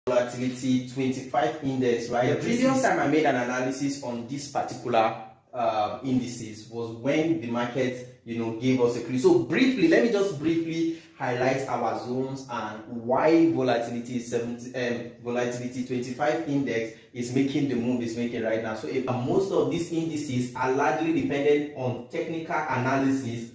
Volatility 25 index, right? The previous time I made an analysis on this particular indices was when the market, gave us a clue. So briefly, let me just briefly highlight our zones and why volatility 25 index is making the move it's making right now. So most of these indices are largely dependent on technical analysis,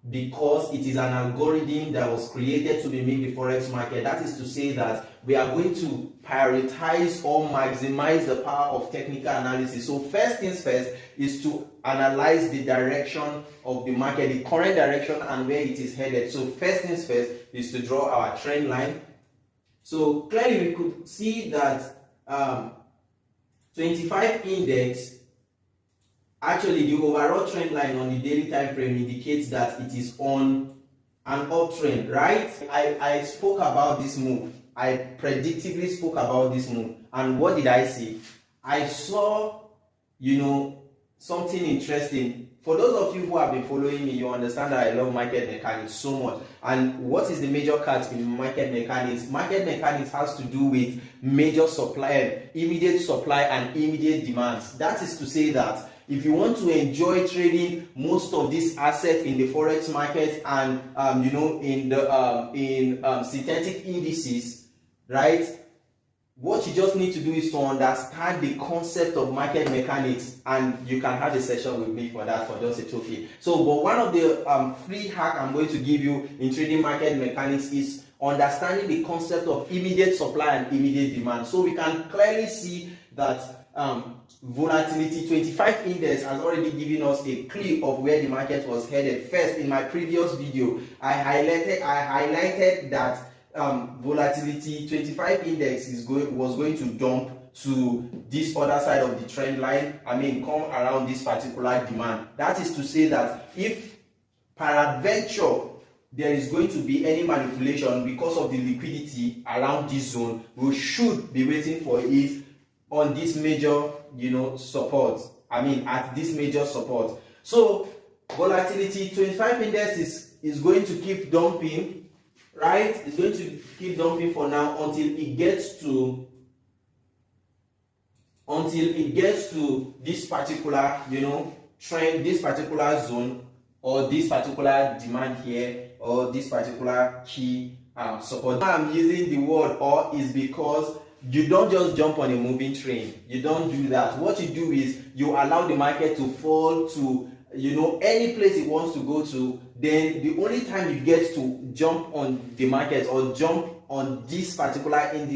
because it is an algorithm that was created to mimic the forex market. That is to say that we are going to prioritize or maximize the power of technical analysis. So first things first is to analyze the direction of the market, the current direction and where it is headed. So first things first is to draw our trend line. So clearly we could see that 25 index, actually the overall trend line on the daily time frame indicates that it is on an uptrend, right? I spoke about this move. I predictively spoke about this move. And what did I see? I saw, something interesting. For those of you who have been following me, you understand that I love market mechanics so much. And what is the major catch in market mechanics? Market mechanics has to do with major supply, immediate supply and immediate demands. That is to say that if you want to enjoy trading most of these assets in the forex market and in synthetic indices, right? What you just need to do is to understand the concept of market mechanics, and you can have a session with me for that for just a trophy. So, but one of the free hack I'm going to give you in trading market mechanics is understanding the concept of immediate supply and immediate demand. So we can clearly see that volatility 25 index has already given us a clue of where the market was headed. First, in my previous video, I highlighted that volatility 25 index was going to dump to this other side of the trend line. Come around this particular demand. That is to say that if peradventure there is going to be any manipulation because of the liquidity around this zone, we should be waiting for it on this major support. At this major support. So volatility 25 index is going to keep dumping, right? It's going to keep dumping for now until it gets to this particular trend, this particular zone, or this particular demand here, or this particular key support. Why I'm using the word "or" is because you don't just jump on a moving train. You don't do that. What you do is you allow the market to fall to any place it wants to go to. Then the only time you get to jump on the market or jump on this particular index